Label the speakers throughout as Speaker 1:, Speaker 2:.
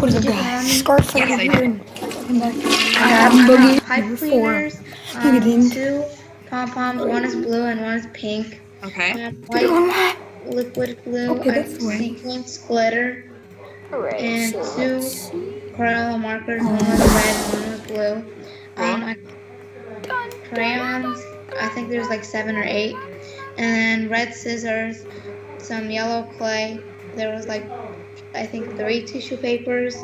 Speaker 1: What is it, guys? Scarf
Speaker 2: Yes, I
Speaker 1: did.
Speaker 3: Pipe cleaners, 2 pom-poms, one is blue and one is pink.
Speaker 2: Okay.
Speaker 3: White liquid glue,
Speaker 1: Okay,
Speaker 3: a
Speaker 1: that's right.
Speaker 3: sequence glitter,
Speaker 1: Alright,
Speaker 3: and
Speaker 1: so
Speaker 3: 2
Speaker 1: let's see.
Speaker 3: Crayola markers, one was red and one was blue.
Speaker 2: Cool.
Speaker 3: Crayons, I think there's like 7 or 8. And red scissors, some yellow clay. There was like, I think 3 tissue papers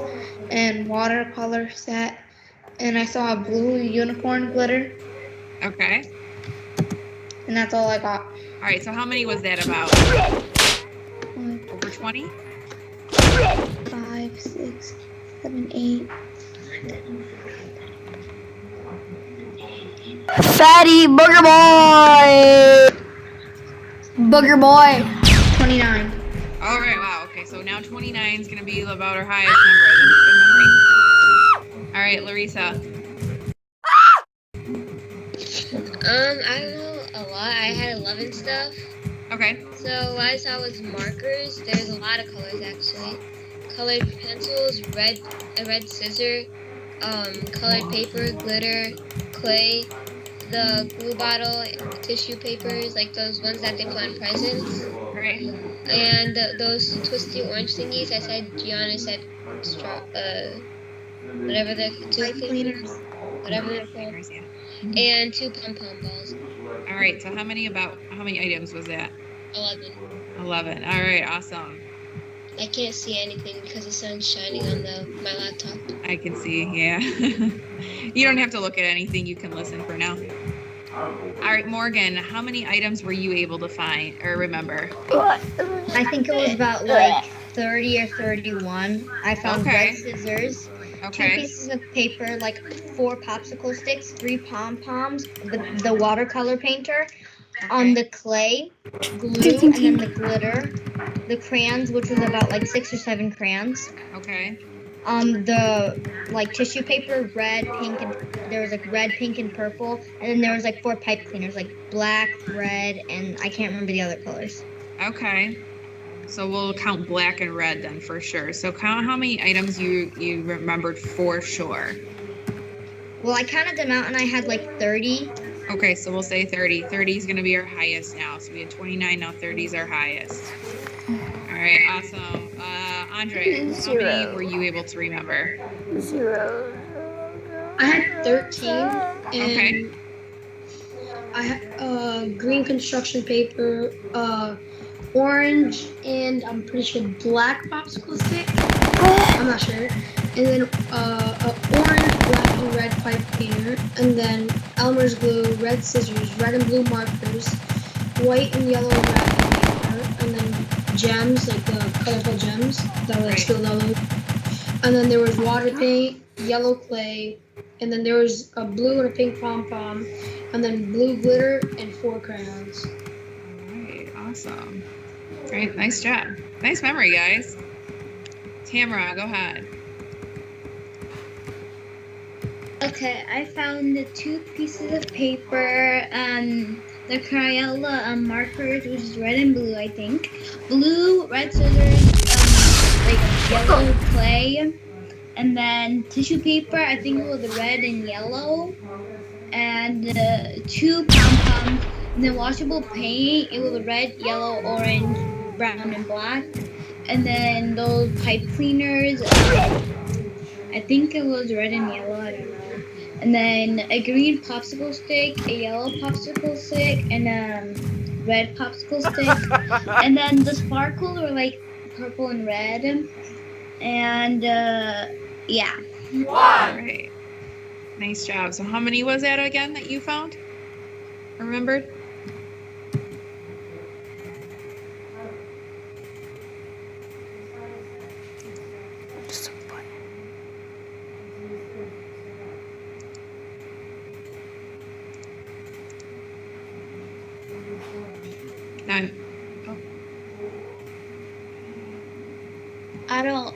Speaker 3: and watercolor set. And I saw a blue unicorn glitter,
Speaker 2: Okay.
Speaker 3: and that's all I got.
Speaker 2: All right. So how many was that about? Over 20?
Speaker 3: 5, 6, 7, 8.
Speaker 1: Fatty Booger Boy! Booger Boy!
Speaker 3: 29.
Speaker 2: All right. Wow. Okay. So now 29 is going to be about our highest number. That's good memory. All right, Larissa.
Speaker 4: I don't know a lot. I had 11 stuff.
Speaker 2: Okay.
Speaker 4: So what I saw was markers. There's a lot of colors actually. Colored pencils, a red scissor, colored paper, glitter, clay, the glue bottle, tissue papers, like those ones that they put on presents.
Speaker 2: Right.
Speaker 4: And those twisty orange thingies. I said Gianna said whatever they're
Speaker 3: Pipe cleaners.
Speaker 4: whatever they're called. And 2 pom-pom balls.
Speaker 2: All right. So how many items was that?
Speaker 4: 11.
Speaker 2: 11. All right. Awesome.
Speaker 4: I can't see anything because the sun's shining on my laptop.
Speaker 2: I can see. Yeah. You don't have to look at anything. You can listen for now. All right, Morgan, how many items were you able to find or remember?
Speaker 5: I think it was about like 30 or 31. I found
Speaker 2: Okay.
Speaker 5: red scissors, 2
Speaker 2: Okay.
Speaker 5: pieces of paper, like 4 popsicle sticks, 3 pom-poms, the watercolor painter, the clay, glue, and then the glitter, the crayons, which was about like 6 or 7 crayons.
Speaker 2: Okay.
Speaker 5: The like tissue paper, red, pink, and there was like red, pink, and purple, and then there was like 4 pipe cleaners, like black, red, and I can't remember the other colors.
Speaker 2: Okay. So we'll count black and red then for sure. So count how many items you remembered for sure.
Speaker 5: Well, I counted them out and I had like 30.
Speaker 2: Okay, so we'll say 30. 30 is going to be our highest now. So we had 29, now 30 is our highest. All right, awesome. Andre, how many were you able to remember?
Speaker 1: 0.
Speaker 3: I had 13. And
Speaker 2: Okay.
Speaker 3: I had green construction paper, orange, and I'm pretty sure black popsicle stick. I'm not sure. And then orange, black, and red pipe cleaner. And then Elmer's glue, red scissors, red and blue markers, white and yellow wrapping paper, and then gems, like the colorful gems that were like still yellow. And then there was water paint, yellow clay, and then there was a blue and a pink pom-pom, and then blue glitter and 4 crayons.
Speaker 2: All right, awesome. Great, nice job. Nice memory, guys. Tamara, go ahead.
Speaker 6: Okay, I found the 2 pieces of paper, the Crayola markers, which is red and blue, I think. Blue, red scissors, like yellow clay, and then tissue paper, I think it was red and yellow, and 2 pom-poms, and then washable paint, it was red, yellow, orange, brown, and black, and then those pipe cleaners, I think it was red and yellow, I don't know. And then a green popsicle stick, a yellow popsicle stick, and a red popsicle stick. And then the sparkles were like purple and red. And yeah.
Speaker 2: All right. Nice job. So how many was that again that you found? Remembered? None.
Speaker 6: I don't,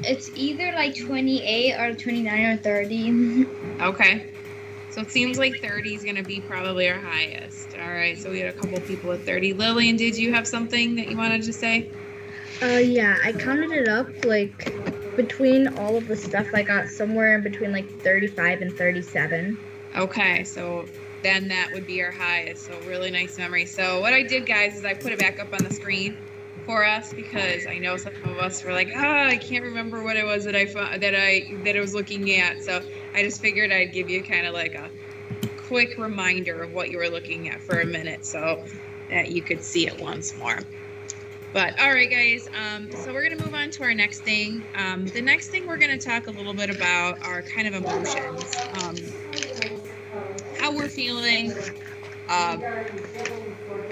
Speaker 6: it's either like 28 or 29 or 30.
Speaker 2: Okay. So it seems like 30 is going to be probably our highest. All right. So we had a couple people at 30. Lillian, did you have something that you wanted to say?
Speaker 3: Yeah, I counted it up. Like,
Speaker 5: between all of the stuff, I got somewhere in between like 35 and 37.
Speaker 2: Okay, so then that would be our highest. So really nice memory. So what I did, guys, is I put it back up on the screen for us because I know some of us were like, I can't remember what it was that I was looking at. So I just figured I'd give you kind of like a quick reminder of what you were looking at for a minute so that you could see it once more. But all right, guys, so we're going to move on to our next thing. The next thing we're going to talk a little bit about are kind of emotions, how we're feeling, and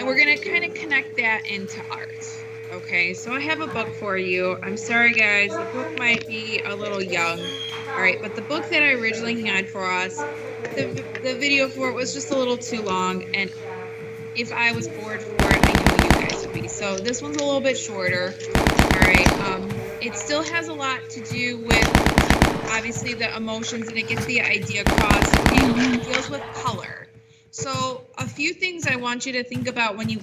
Speaker 2: we're going to kind of connect that into art. Okay, so I have a book for you. I'm sorry, guys, the book might be a little young. All right, but the book that I originally had for us, the video for it was just a little too long, and if I was bored for it, I know you guys would be. So this one's a little bit shorter. All right. It still has a lot to do with obviously the emotions, and it gets the idea across. It deals with color. So a few things I want you to think about when you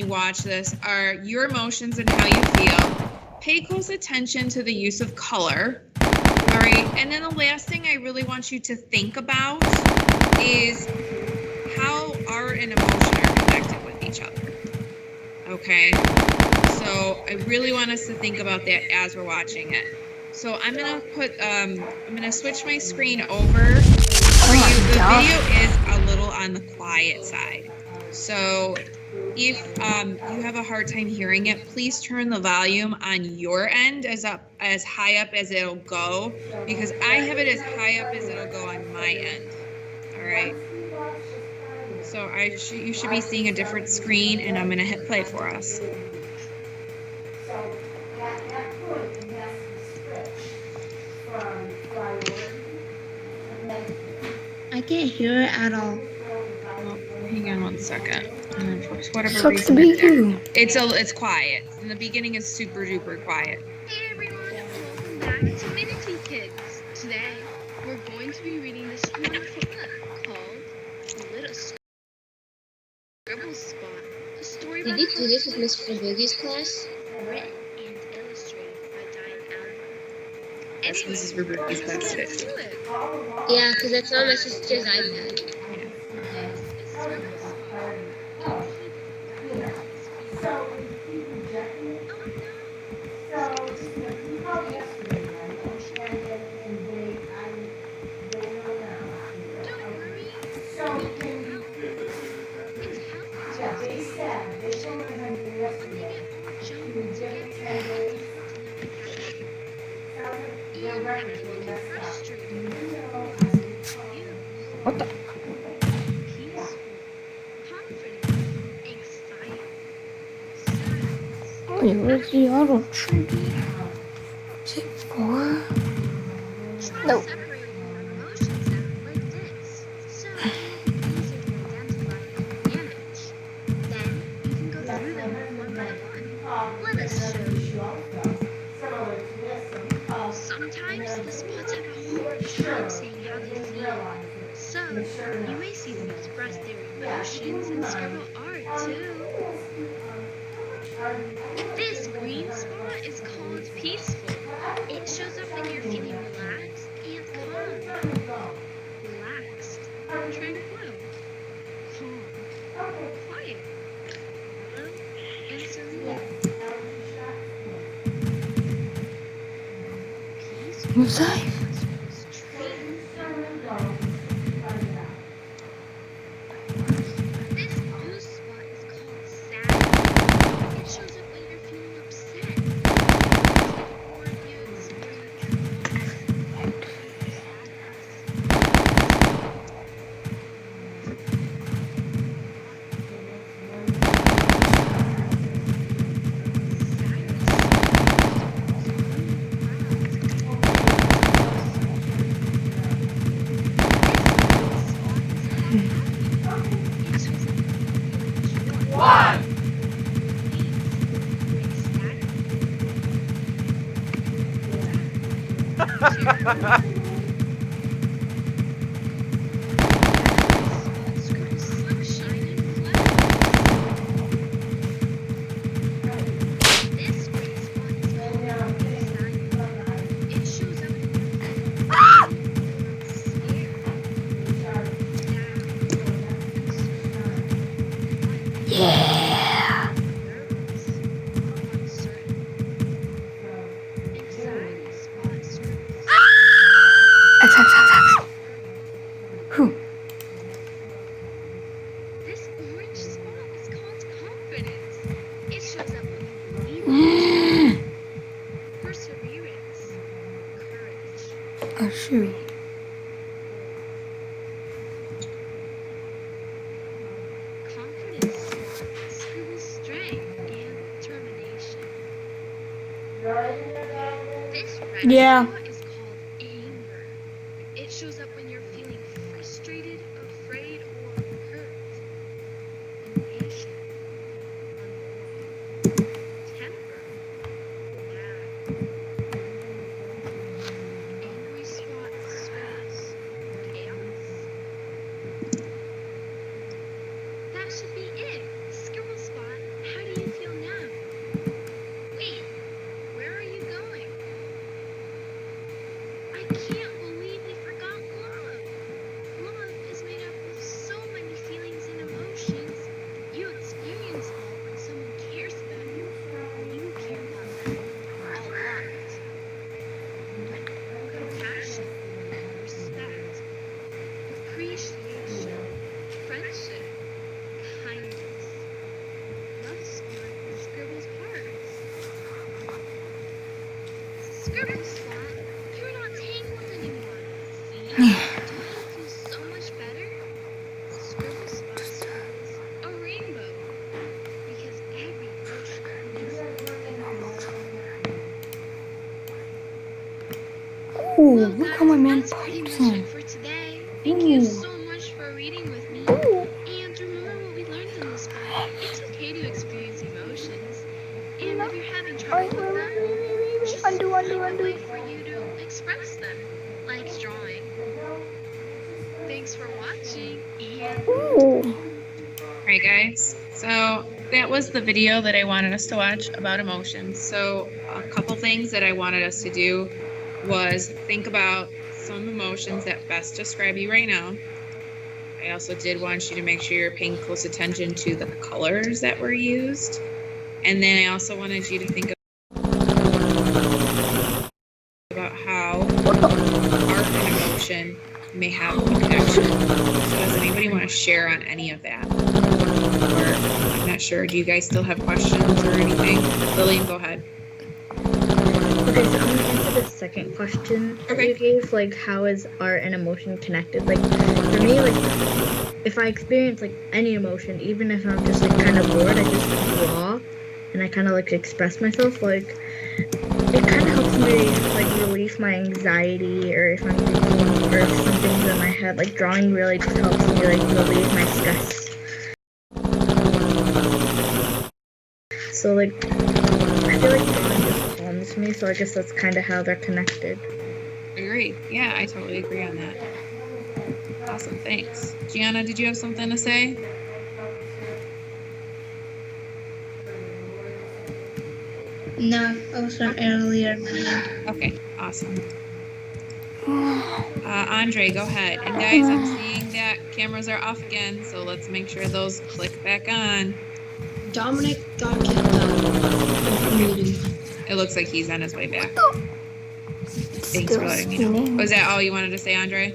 Speaker 2: watch this are your emotions and how you feel. Pay close attention to the use of color. All right. And then the last thing I really want you to think about is how art and emotion are connected with each other. Okay, so I really want us to think about that as we're watching it. So I'm gonna switch my screen over for you. The video is a little on the quiet side. So if you have a hard time hearing it, please turn the volume on your end as high up as it'll go, because I have it as high up as it'll go on my end. All right. So you should be seeing a different screen, and I'm going to hit play for us.
Speaker 6: I can't hear it at all.
Speaker 2: Oh, hang on one second. For whatever
Speaker 1: Sucks
Speaker 2: reason,
Speaker 1: to be you.
Speaker 2: it's quiet. In the beginning, it's super duper quiet.
Speaker 7: Hey everyone, welcome back to Minity Kids. Today, we're going to be reading this wonderful book called Little Scribble Spot. A story
Speaker 4: Did you do this with Mr. Boogie's class?
Speaker 7: written and illustrated by DIDNT.
Speaker 2: Yes, this is Ruby's class today.
Speaker 7: Let's do it.
Speaker 4: Yeah, because that's on my sister's iPad.
Speaker 7: This is Scribble Spot. Don't worry.
Speaker 1: What the? Oh, where's the auto trigger? Is it 4? No.
Speaker 7: Separate your emotions out like this, so it will be easier to identify and manage. Then you can go through them one by one. Let us show you. Sometimes the spots have a hard time saying how they feel, so you may see them express their emotions and scribble art too. This green spot is called peaceful. It shows up when you're feeling relaxed and calm. Relaxed, tranquil, calm, quiet, mellow, and serene. Peaceful.
Speaker 1: What's that?
Speaker 7: This blue spot is called sad. It shows up when you're feeling upset. Or if you experience It
Speaker 1: a shoe.
Speaker 7: Confidence spot scribbles strength and determination. This red
Speaker 1: Yeah.
Speaker 7: spot is called anger. It shows up when you're feeling frustrated, afraid, or hurt. Impatient, annoyed. Temper, mad. Angry spot scribbles chaos. That should be it. Scribble spot, how do you feel now? Wait, where are you going? I can't believe we forgot love. Love is made up of so many feelings and emotions. You experience love when someone cares about you, and you care about them a lot. Compassion, respect, appreciation, friendship, kindness. Love spot scribbles hearts. Scribble spot, you're not tangled anymore. See? Don't you feel so much better? Scribble spot scribbles a rainbow. Because every emotion makes a
Speaker 1: Ooh,
Speaker 7: Well,
Speaker 1: look
Speaker 7: guys,
Speaker 1: how my man
Speaker 7: that's pretty
Speaker 1: pipes
Speaker 7: much
Speaker 1: in.
Speaker 7: it for today. Thank you
Speaker 1: Ooh.
Speaker 7: so much for reading with me.
Speaker 1: Ooh.
Speaker 7: And remember what we learned in this book. It's okay to experience emotions. And if you're having trouble with them, just find a way for you to express them, like drawing. Thanks for watching, and
Speaker 1: Ooh.
Speaker 2: All right, guys. So that was the video that I wanted us to watch about emotions. So a couple things that I wanted us to do was think about some emotions that best describe you right now. I also did want you to make sure you're paying close attention to the colors that were used. And then I also wanted you to think about how art and emotion may have a connection. So does anybody want to share on any of that? Or I'm not sure. Do you guys still have questions or anything? Lillian, go ahead.
Speaker 8: Okay, so I'm gonna answer the second question that
Speaker 2: Okay.
Speaker 8: you gave, like how is art and emotion connected? Like for me, like if I experience like any emotion, even if I'm just like kind of bored, I just draw and I kind of like express myself. Like it kind of helps me like relieve my anxiety, or if I'm thinking, or if something's in my head, like drawing really just helps me like relieve my stress. So like I feel like drawing just calms me, so I guess that's kind of how they're connected.
Speaker 2: Agreed. Yeah, I totally agree on that. Awesome. Thanks. Gianna, did you have something to say?
Speaker 6: No, I was on earlier.
Speaker 2: Okay. Awesome. Andre, go ahead. And guys, I'm seeing that cameras are off again, so let's make sure those click back on.
Speaker 3: Dominic got kicked out of the meeting.
Speaker 2: It looks like he's on his way back. Thanks
Speaker 1: Still
Speaker 2: for letting me know.
Speaker 1: spinning.
Speaker 2: Was that all you wanted to say, Andre?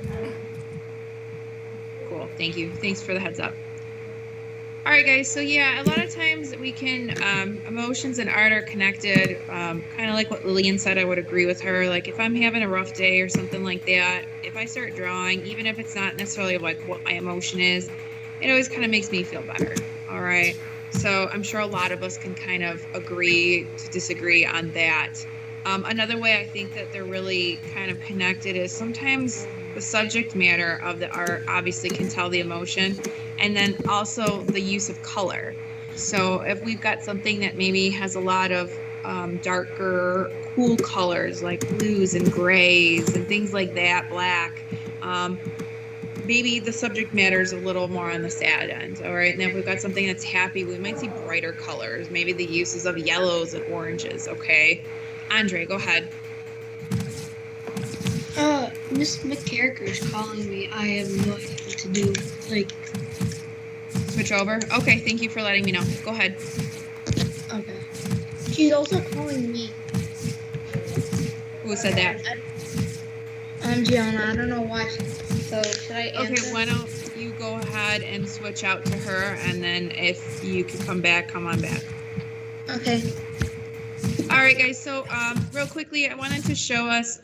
Speaker 2: Cool. Thank you. Thanks for the heads up. All right, guys. So yeah, a lot of times we can, emotions and art are connected. Kind of like what Lillian said, I would agree with her. Like if I'm having a rough day or something like that, if I start drawing, even if it's not necessarily like what my emotion is, it always kind of makes me feel better. All right. So I'm sure a lot of us can kind of agree to disagree on that. Another way I think that they're really kind of connected is sometimes the subject matter of the art obviously can tell the emotion, and then also the use of color. So if we've got something that maybe has a lot of darker, cool colors like blues and grays and things like that, black, maybe the subject matter is a little more on the sad end. All right. And if we've got something that's happy, we might see brighter colors, maybe the uses of yellows and oranges. Okay. Andre, go ahead.
Speaker 3: Miss McCarricker is calling me. I have no idea what to do. Like,
Speaker 2: Switch over. Okay. Thank you for letting me know. Go ahead.
Speaker 3: okay. She's also calling me.
Speaker 2: Who said that?
Speaker 6: Gianna, I don't know why. So should I answer?
Speaker 2: Okay. Why don't you go ahead and switch out to her, and then if you can come back, come on back.
Speaker 6: Okay.
Speaker 2: All right, guys. So real quickly, I wanted to show us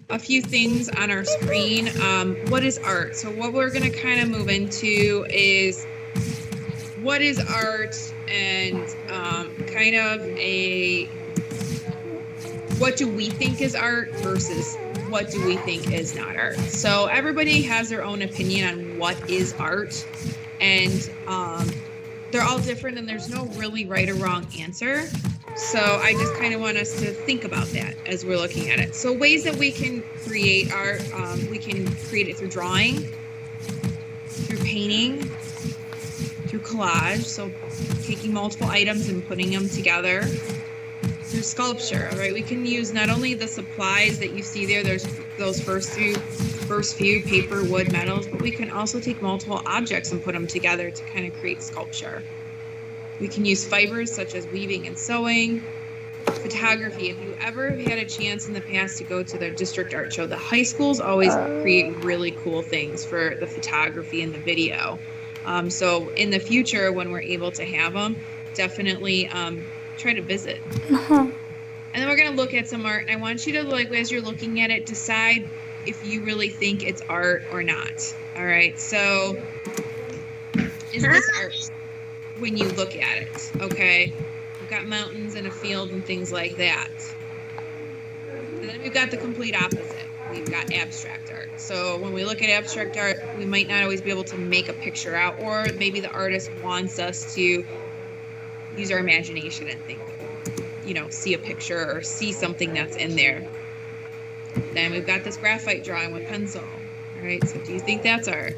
Speaker 2: a few things on our screen. What is art? So what we're going to kind of move into is what is art, and kind of what do we think is art versus what do we think is not art. So everybody has their own opinion on what is art, and they're all different, and there's no really right or wrong answer. So I just kind of want us to think about that as we're looking at it. So ways that we can create art, we can create it through drawing, through painting, through collage, so taking multiple items and putting them together, through sculpture, right? We can use not only the supplies that you see there, there's those first few paper, wood, metals, but we can also take multiple objects and put them together to kind of create sculpture. We can use fibers such as weaving and sewing. Photography, if you ever had a chance in the past to go to their district art show, the high schools always create really cool things for the photography and the video. So in the future, when we're able to have them, definitely try to visit. And then we're going to look at some art, and I want you to, like, as you're looking at it, decide if you really think it's art or not. All right, so is this art when you look at it? Okay, we've got mountains and a field and things like that. And then we've got the complete opposite. We've got abstract art. So when we look at abstract art, we might not always be able to make a picture out, or maybe the artist wants us to use our imagination and think, you know, see a picture or see something that's in there. Then we've got this graphite drawing with pencil. All right, so do you think that's art?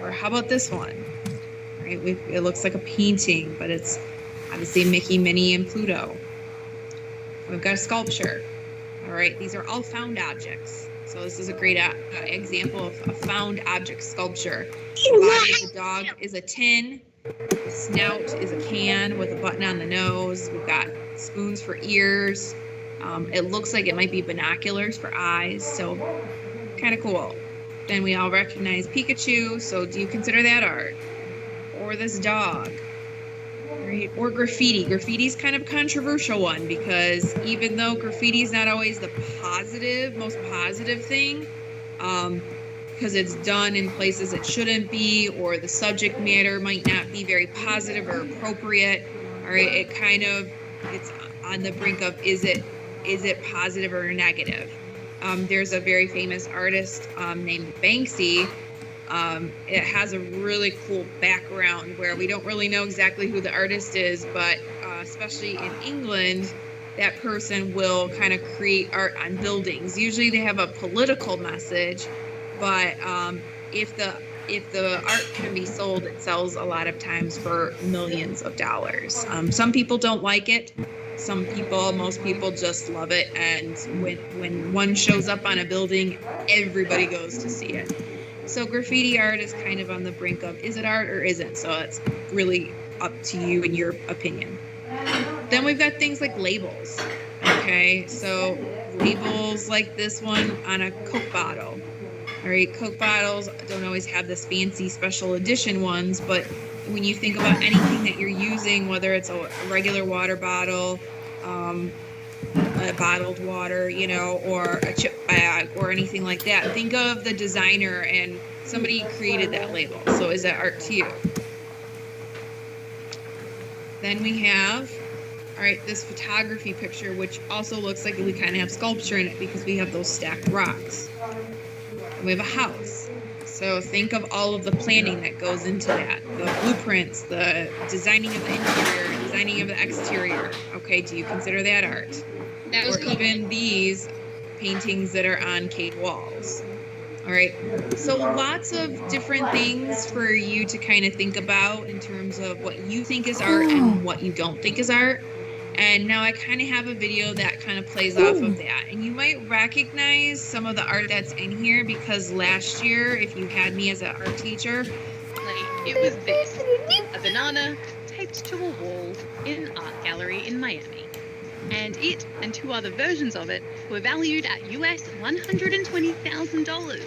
Speaker 2: Or how about this one? All right, it looks like a painting, but it's obviously Mickey, Minnie, and Pluto. We've got a sculpture. All right, these are all found objects. So this is a great example of a found object sculpture. The body of the dog is a tin. The snout is a can with a button on the nose. We've got spoons for ears. It looks like it might be binoculars for eyes, so kind of cool. Then we all recognize Pikachu, so do you consider that art? Or this dog, right? Or graffiti. Graffiti's kind of a controversial one, because even though graffiti is not always the most positive thing, because it's done in places it shouldn't be, or the subject matter might not be very positive or appropriate. All right, it's on the brink of is it positive or negative? There's a very famous artist named Banksy. It has a really cool background where we don't really know exactly who the artist is, but especially in England, that person will kind of create art on buildings. Usually they have a political message, but if the art can be sold, it sells a lot of times for millions of dollars. Some people don't like it. Most people just love it. And when one shows up on a building, everybody goes to see it. So graffiti art is kind of on the brink of, is it art or isn't? So it's really up to you and your opinion. Then we've got things like labels. Okay, so labels like this one on a Coke bottle. All right, Coke bottles don't always have this fancy special edition ones, but when you think about anything that you're using, whether it's a regular water bottle, a bottled water, you know, or a chip bag or anything like that, think of the designer and somebody created that label. So is that art to you? Then we have, all right, this photography picture, which also looks like we kind of have sculpture in it because we have those stacked rocks. And we have a house. So think of all of the planning that goes into that. The blueprints, the designing of the interior, designing of the exterior. Okay, do you consider that art? Or even these paintings that are on cave walls. All right, so lots of different things for you to kind of think about in terms of what you think is art and what you don't think is art. And now I kind of have a video that kind of plays off of that. And you might recognize some of the art that's in here because last year, if you had me as an art teacher,
Speaker 9: it was this, a banana taped to a wall in an art gallery in Miami. And it and two other versions of it were valued at US $120,000.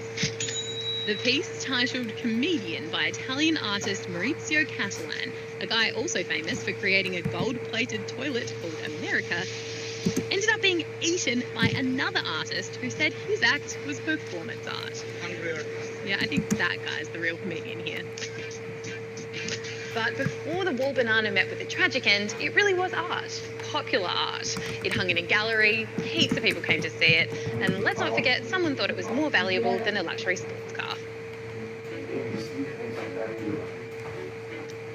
Speaker 9: The piece, titled Comedian by Italian artist Maurizio Catalan, a guy also famous for creating a gold-plated toilet called America, ended up being eaten by another artist who said his act was performance art. Yeah, I think that guy's the real comedian here. But before the wall banana met with a tragic end, it really was art. Popular art. It hung in a gallery, heaps of people came to see it, and let's not forget, someone thought it was more valuable than a luxury sports car.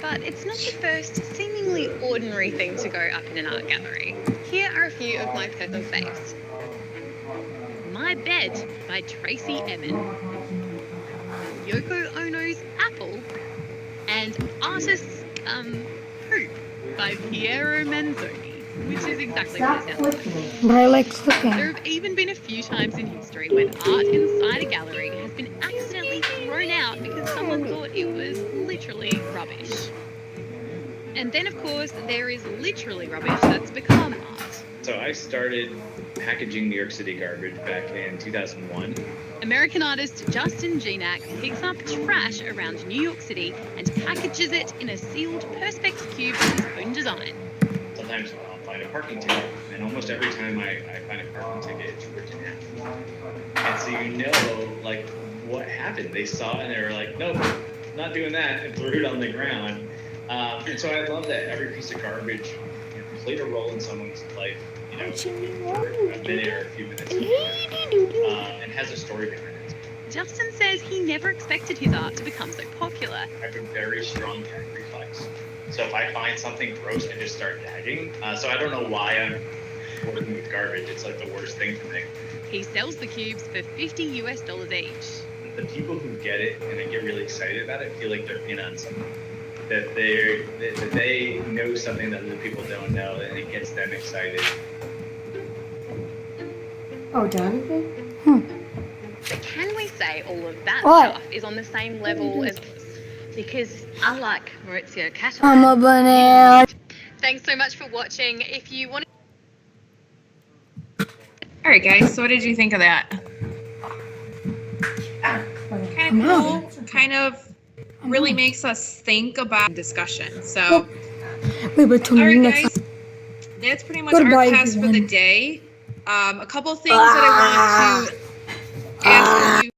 Speaker 9: But it's not the first seemingly ordinary thing to go up in an art gallery. Here are a few of my personal faves. My Bed by Tracy Emin. Yoko Ono's Apple, and Artist's Poop by Piero Manzoni, which is exactly what it sounds like.
Speaker 1: But I like clicking.
Speaker 9: There have even been a few times in history when art inside a gallery has been accidentally thrown out because someone thought it was literally rubbish. And then, of course, there is literally rubbish that's become art.
Speaker 10: So I started packaging New York City garbage back in 2001.
Speaker 9: American artist Justin Genak picks up trash around New York City and packages it in a sealed Perspex cube of his own design.
Speaker 10: Sometimes I'll find a parking ticket, and almost every time I find a parking ticket, it's ripped in half. And so you know, like, what happened. They saw it and they were like, nope, not doing that, and threw it on the ground. And so I love that every piece of garbage played a role in someone's life, you know, for a minute or a few minutes, and has a story behind it.
Speaker 9: Justin says he never expected his art to become so popular.
Speaker 10: I have a very strong gag reflex. So if I find something gross, I just start gagging. So I don't know why I'm working with garbage. It's like the worst thing for me.
Speaker 9: He sells the cubes for $50 US each.
Speaker 10: The people who get it and they get really excited about it feel like they're in on something. That they know something that other people don't know, and it gets them excited.
Speaker 1: Oh, done?
Speaker 9: But can we say all of that
Speaker 1: What?
Speaker 9: stuff is on the same level as this? Because unlike Maurizio
Speaker 1: I'm
Speaker 9: Catalan,
Speaker 1: a banana.
Speaker 9: thanks so much for watching. If you want
Speaker 2: All right, guys. So what did you think of that? Kind of cool. Kind of really makes us think about discussion. So,
Speaker 1: We were tuning
Speaker 2: all
Speaker 1: in
Speaker 2: right,
Speaker 1: next
Speaker 2: guys. That's pretty much
Speaker 1: Goodbye,
Speaker 2: our class for the
Speaker 1: everyone.
Speaker 2: day. A couple things that I want to ask you.